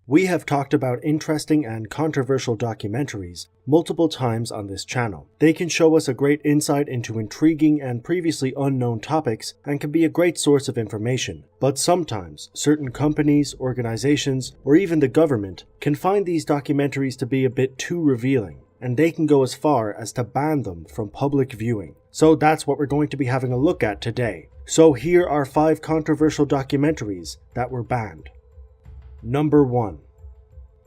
We have talked about interesting and controversial documentaries multiple times on this channel. They can show us a great insight into intriguing and previously unknown topics and can be a great source of information. But sometimes, certain companies, organizations, or even the government can find these documentaries to be a bit too revealing, and they can go as far as to ban them from public viewing. So that's what we're going to be having a look at today. So here are 5 controversial documentaries that were banned. Number 1.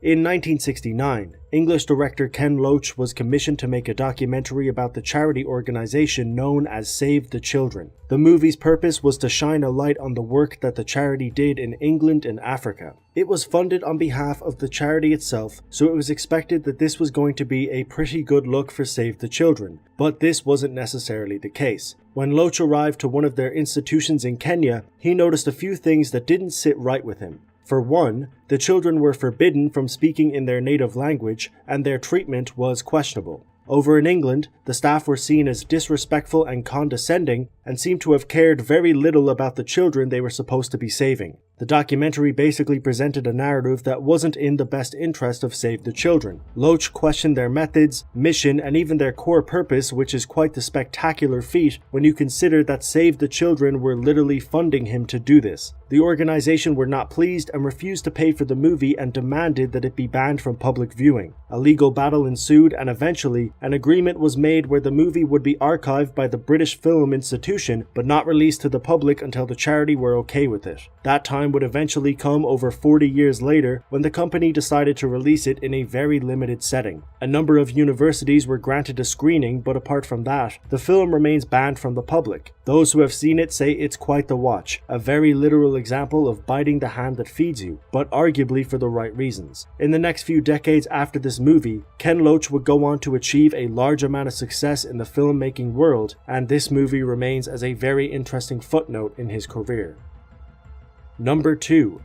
In 1969, English director Ken Loach was commissioned to make a documentary about the charity organization known as Save the Children. The movie's purpose was to shine a light on the work that the charity did in England and Africa. It was funded on behalf of the charity itself, so it was expected that this was going to be a pretty good look for Save the Children, but this wasn't necessarily the case. When Loach arrived to one of their institutions in Kenya, he noticed a few things that didn't sit right with him. For one, the children were forbidden from speaking in their native language, and their treatment was questionable. Over in England, the staff were seen as disrespectful and condescending, and seemed to have cared very little about the children they were supposed to be saving. The documentary basically presented a narrative that wasn't in the best interest of Save the Children. Loach questioned their methods, mission, and even their core purpose, which is quite the spectacular feat when you consider that Save the Children were literally funding him to do this. The organization were not pleased and refused to pay for the movie and demanded that it be banned from public viewing. A legal battle ensued, and eventually, an agreement was made where the movie would be archived by the British Film Institution, but not released to the public until the charity were okay with it. That time would eventually come over 40 years later when the company decided to release it in a very limited setting. A number of universities were granted a screening, but apart from that, the film remains banned from the public. Those who have seen it say it's quite the watch, a very literal example of biting the hand that feeds you, but arguably for the right reasons. In the next few decades after this movie, Ken Loach would go on to achieve a large amount of success in the filmmaking world, and this movie remains as a very interesting footnote in his career. Number 2.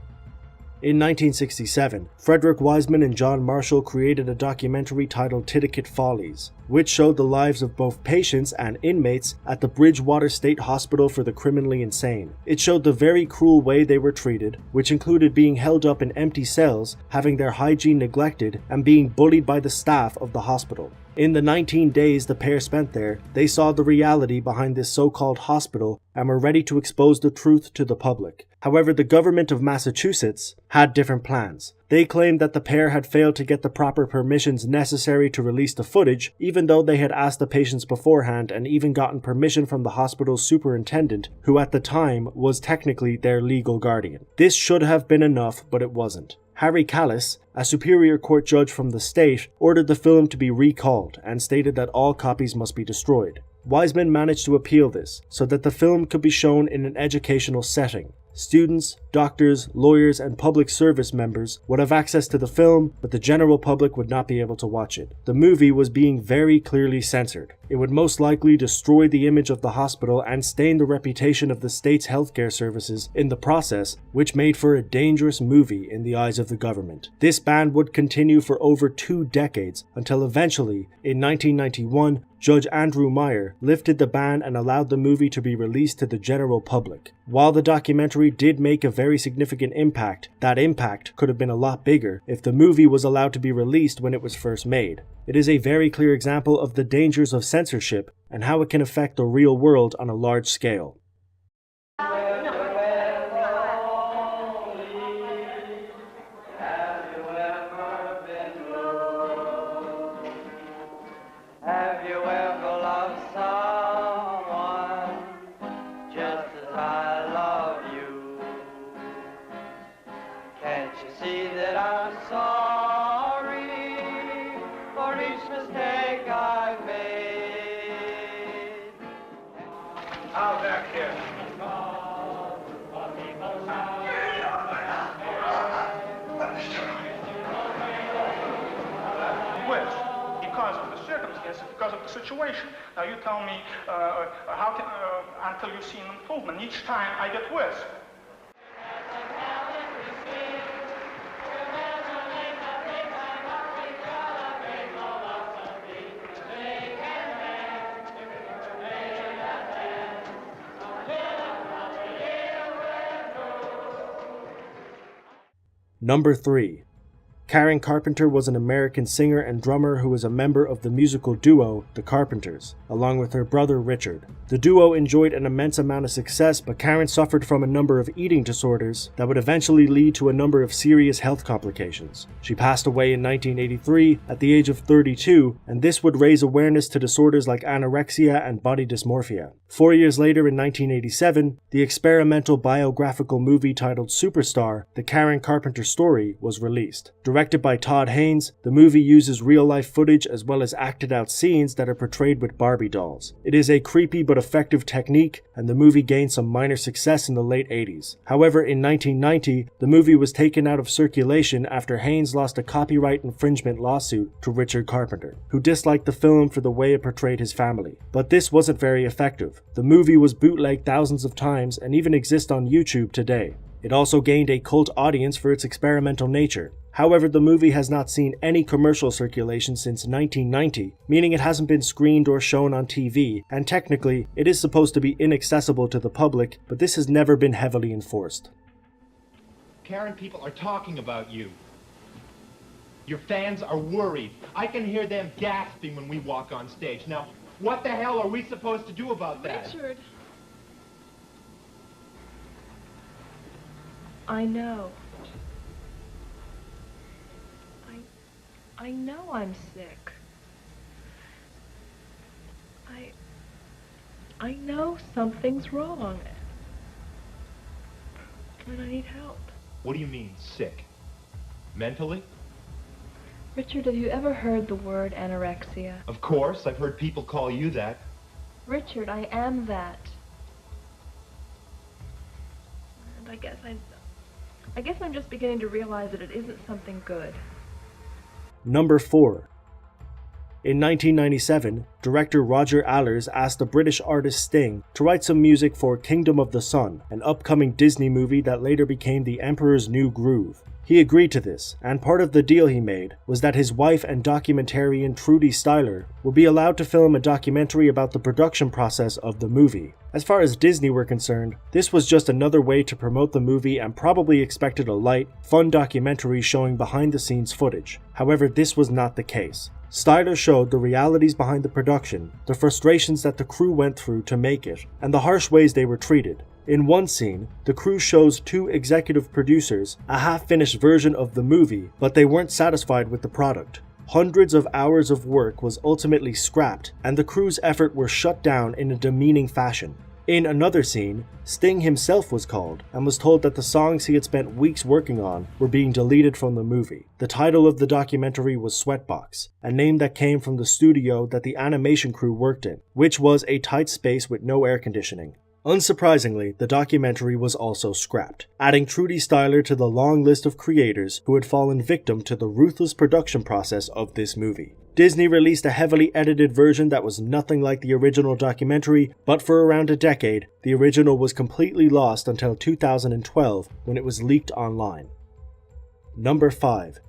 In 1967, Frederick Wiseman and John Marshall created a documentary titled Titicut Follies, which showed the lives of both patients and inmates at the Bridgewater State Hospital for the Criminally Insane. It showed the very cruel way they were treated, which included being held up in empty cells, having their hygiene neglected, and being bullied by the staff of the hospital. In the 19 days the pair spent there, they saw the reality behind this so-called hospital and were ready to expose the truth to the public. However, the government of Massachusetts had different plans. They claimed that the pair had failed to get the proper permissions necessary to release the footage, even though they had asked the patients beforehand and even gotten permission from the hospital's superintendent, who at the time was technically their legal guardian. This should have been enough, but it wasn't. Harry Callis, a Superior Court judge from the state, ordered the film to be recalled and stated that all copies must be destroyed. Wiseman managed to appeal this so that the film could be shown in an educational setting. Students, doctors, lawyers, and public service members would have access to the film, but the general public would not be able to watch it. The movie was being very clearly censored. It would most likely destroy the image of the hospital and stain the reputation of the state's healthcare services in the process, which made for a dangerous movie in the eyes of the government. This ban would continue for over 2 decades until eventually, in 1991, Judge Andrew Meyer lifted the ban and allowed the movie to be released to the general public. While the documentary did make a very significant impact, that impact could have been a lot bigger if the movie was allowed to be released when it was first made. It is a very clear example of the dangers of censorship and how it can affect the real world on a large scale. Because of the situation. Now you tell me how can until you see an improvement. Each time I get worse. Number 3. Karen Carpenter was an American singer and drummer who was a member of the musical duo The Carpenters, along with her brother Richard. The duo enjoyed an immense amount of success, but Karen suffered from a number of eating disorders that would eventually lead to a number of serious health complications. She passed away in 1983 at the age of 32, and this would raise awareness to disorders like anorexia and body dysmorphia. 4 years later, in 1987, the experimental biographical movie titled Superstar, The Karen Carpenter Story, was released. Directed by Todd Haynes, the movie uses real-life footage as well as acted-out scenes that are portrayed with Barbie dolls. It is a creepy but effective technique, and the movie gained some minor success in the late 80s. However, in 1990, the movie was taken out of circulation after Haynes lost a copyright infringement lawsuit to Richard Carpenter, who disliked the film for the way it portrayed his family. But this wasn't very effective. The movie was bootlegged thousands of times and even exists on YouTube today. It also gained a cult audience for its experimental nature. However, the movie has not seen any commercial circulation since 1990, meaning it hasn't been screened or shown on TV, and technically, it is supposed to be inaccessible to the public, but this has never been heavily enforced. Karen, people are talking about you. Your fans are worried. I can hear them gasping when we walk on stage. Now, what the hell are we supposed to do about that? Richard. I know. I know I'm sick. I know something's wrong. And I need help. What do you mean, sick? Mentally? Richard, have you ever heard the word anorexia? Of course, I've heard people call you that. Richard, I am that. And I guess I'm just beginning to realize that it isn't something good. Number 4. In 1997, director Roger Allers asked the British artist Sting to write some music for Kingdom of the Sun, an upcoming Disney movie that later became The Emperor's New Groove. He agreed to this, and part of the deal he made was that his wife and documentarian Trudy Styler would be allowed to film a documentary about the production process of the movie. As far as Disney were concerned, this was just another way to promote the movie and probably expected a light, fun documentary showing behind-the-scenes footage. However, this was not the case. Styler showed the realities behind the production, the frustrations that the crew went through to make it, and the harsh ways they were treated. In one scene, the crew shows 2 executive producers a half-finished version of the movie, but they weren't satisfied with the product. Hundreds of hours of work was ultimately scrapped, and the crew's effort were shut down in a demeaning fashion. In another scene, Sting himself was called and was told that the songs he had spent weeks working on were being deleted from the movie. The title of the documentary was Sweatbox, a name that came from the studio that the animation crew worked in, which was a tight space with no air conditioning. Unsurprisingly, the documentary was also scrapped, adding Trudy Styler to the long list of creators who had fallen victim to the ruthless production process of this movie. Disney released a heavily edited version that was nothing like the original documentary, but for around a decade, the original was completely lost until 2012 when it was leaked online. Number 5.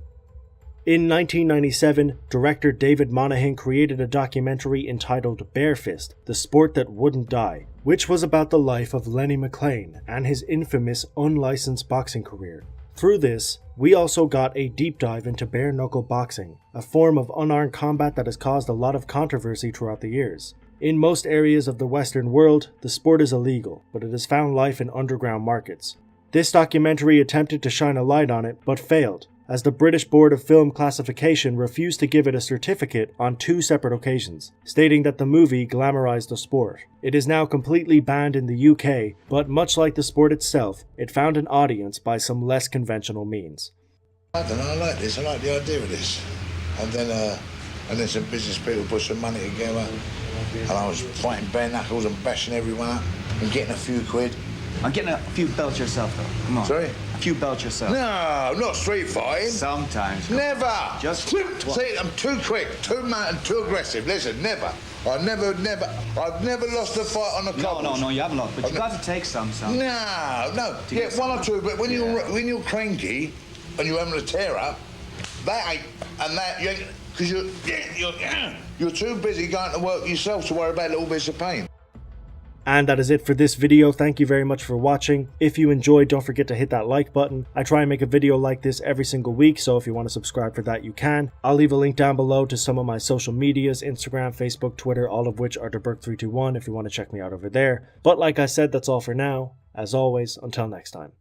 In 1997, director David Monahan created a documentary entitled Bare Fist: The Sport That Wouldn't Die, which was about the life of Lenny McLean and his infamous unlicensed boxing career. Through this, we also got a deep dive into bare-knuckle boxing, a form of unarmed combat that has caused a lot of controversy throughout the years. In most areas of the Western world, the sport is illegal, but it has found life in underground markets. This documentary attempted to shine a light on it, but failed, as the British Board of Film Classification refused to give it a certificate on 2 separate occasions, stating that the movie glamorized the sport. It is now completely banned in the UK, but much like the sport itself, it found an audience by some less conventional means. I don't know, I like this, I like the idea of this. And then some business people put some money together, and I was fighting bare knuckles and bashing everyone up and getting a few quid. I'm getting a few belts yourself, though. Come on. Sorry? A few belts yourself. No, not street fighting. Sometimes. Never. Just See, I'm too quick, too mad, and too aggressive. Listen, never. I've never lost a fight on a couple. No, you haven't lost, but you got to take some. No. Yeah, 1 or 2, but when you're cranky and you're having a tear up, that ain't, and that, because you're too busy going to work yourself to worry about little bits of pain. And that is it for this video. Thank you very much for watching. If you enjoyed, don't forget to hit that like button. I try and make a video like this every single week, so if you want to subscribe for that, you can. I'll leave a link down below to some of my social medias, Instagram, Facebook, Twitter, all of which are DeBurk321 if you want to check me out over there. But like I said, that's all for now. As always, until next time.